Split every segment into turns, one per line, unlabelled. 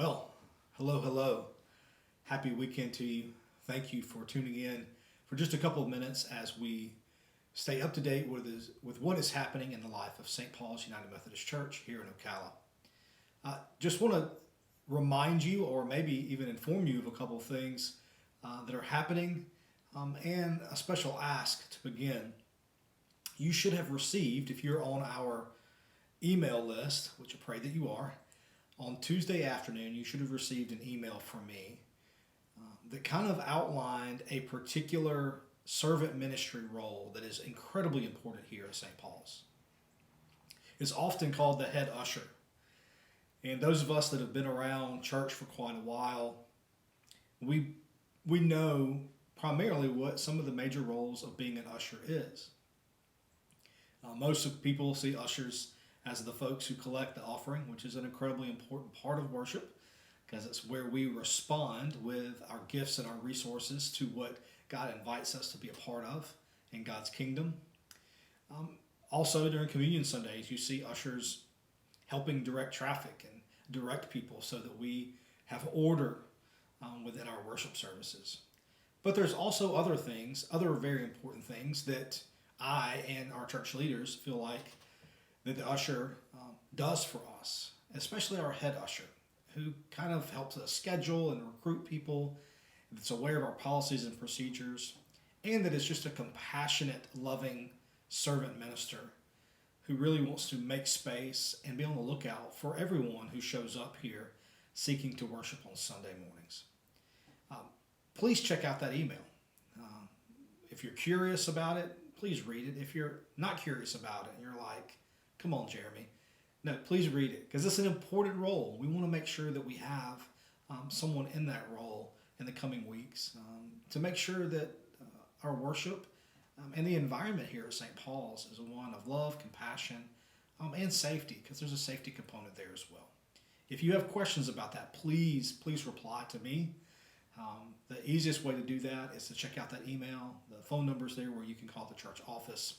Well, hello, hello. Happy weekend to you. Thank you for tuning in for just a couple of minutes as we stay up to date with what is happening in the life of St. Paul's United Methodist Church here in Ocala. Just want to remind you, or maybe even inform you of a couple of things that are happening, and a special ask to begin. You should have received, if you're on our email list, which I pray that you are, on Tuesday afternoon, you should have received an email from me that kind of outlined a particular servant ministry role that is incredibly important here at St. Paul's. It's often called the head usher. And those of us that have been around church for quite a while, we know primarily what some of the major roles of being an usher is. Most of people see ushers as the folks who collect the offering, which is an incredibly important part of worship because it's where we respond with our gifts and our resources to what God invites us to be a part of in God's kingdom. Also, during Communion Sundays, you see ushers helping direct traffic and direct people so that we have order within our worship services. But there's also other things, other very important things that I and our church leaders feel like that the usher does for us, especially our head usher, who kind of helps us schedule and recruit people, that's aware of our policies and procedures, and that is just a compassionate, loving servant minister who really wants to make space and be on the lookout for everyone who shows up here seeking to worship on Sunday mornings. Please check out that email. If you're curious about it, please read it. If you're not curious about it and you're like, come on, Jeremy. No, please read it because it's an important role. We want to make sure that we have someone in that role in the coming weeks to make sure that our worship and the environment here at St. Paul's is one of love, compassion, and safety, because there's a safety component there as well. If you have questions about that, please reply to me. The easiest way to do that is to check out that email. The phone number's there where you can call the church office,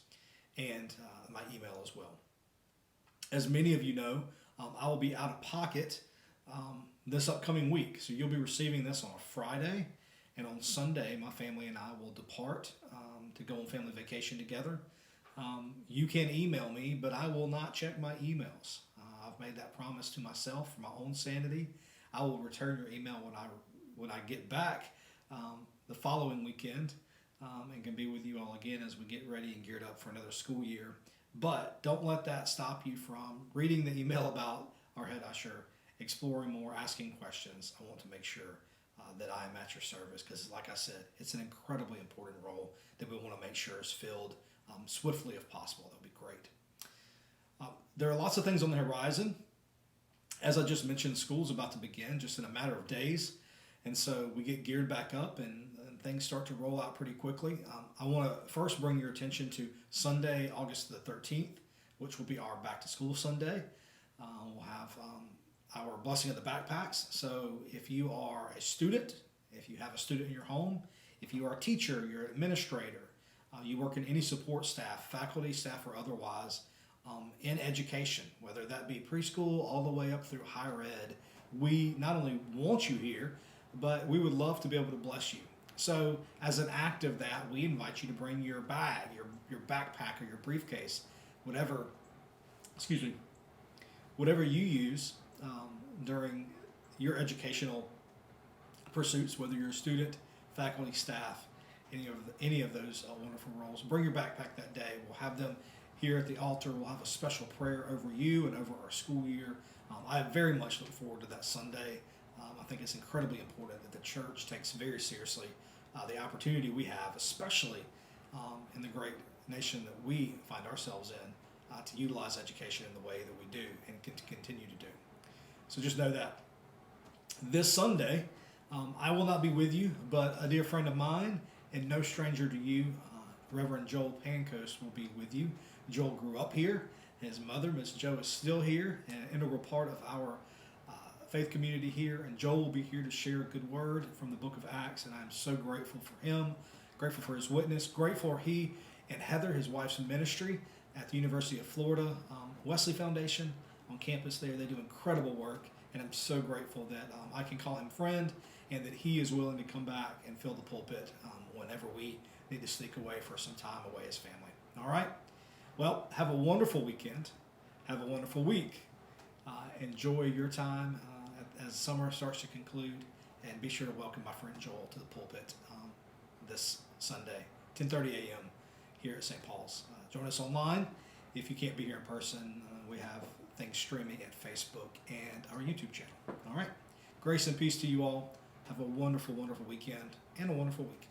and my email as well. As many of you know, I will be out of pocket this upcoming week. So you'll be receiving this on a Friday. And on Sunday, my family and I will depart to go on family vacation together. You can email me, but I will not check my emails. I've made that promise to myself for my own sanity. I will return your email when I get back the following weekend and can be with you all again as we get ready and geared up for another school year. But don't let that stop you from reading the email about our head usher, exploring more, asking questions. I want to make sure that I am at your service because, like I said, it's an incredibly important role that we want to make sure is filled swiftly if possible. That would be great. There are lots of things on the horizon. As I just mentioned, school's about to begin just in a matter of days. And so we get geared back up and things start to roll out pretty quickly. I want to first bring your attention to Sunday, August the 13th, which will be our back to school Sunday. We'll have our blessing of the backpacks. So if you are a student, if you have a student in your home, if you are a teacher, you're an administrator, you work in any support staff, faculty, staff, or otherwise, in education, whether that be preschool all the way up through higher ed, we not only want you here, but we would love to be able to bless you. So as an act of that, we invite you to bring your bag, your backpack or your briefcase, whatever you use during your educational pursuits, whether you're a student, faculty, staff, any of those wonderful roles. Bring your backpack that day. We'll have them here at the altar. We'll have a special prayer over you and over our school year. I very much look forward to that Sunday. I think it's incredibly important that the church takes very seriously the opportunity we have, especially in the great nation that we find ourselves in, to utilize education in the way that we do and continue to do. So just know that. This Sunday, I will not be with you, but a dear friend of mine and no stranger to you, Reverend Joel Pancoast, will be with you. Joel grew up here. His mother, Miss Jo, is still here and an integral part of our faith community here, and Joel will be here to share a good word from the book of Acts, and I'm so grateful for him, grateful for his witness, grateful for he and Heather, his wife's ministry at the University of Florida Wesley Foundation on campus there. They do incredible work, And I'm so grateful that I can call him friend and that he is willing to come back and fill the pulpit whenever we need to sneak away for some time away as family. All right? Well, have a wonderful weekend. Have a wonderful week. Enjoy your time as summer starts to conclude. And be sure to welcome my friend Joel to the pulpit this Sunday, 10:30 a.m. here at St. Paul's. Join us online. If you can't be here in person, we have things streaming at Facebook and our YouTube channel. All right. Grace and peace to you all. Have a wonderful, wonderful weekend and a wonderful week.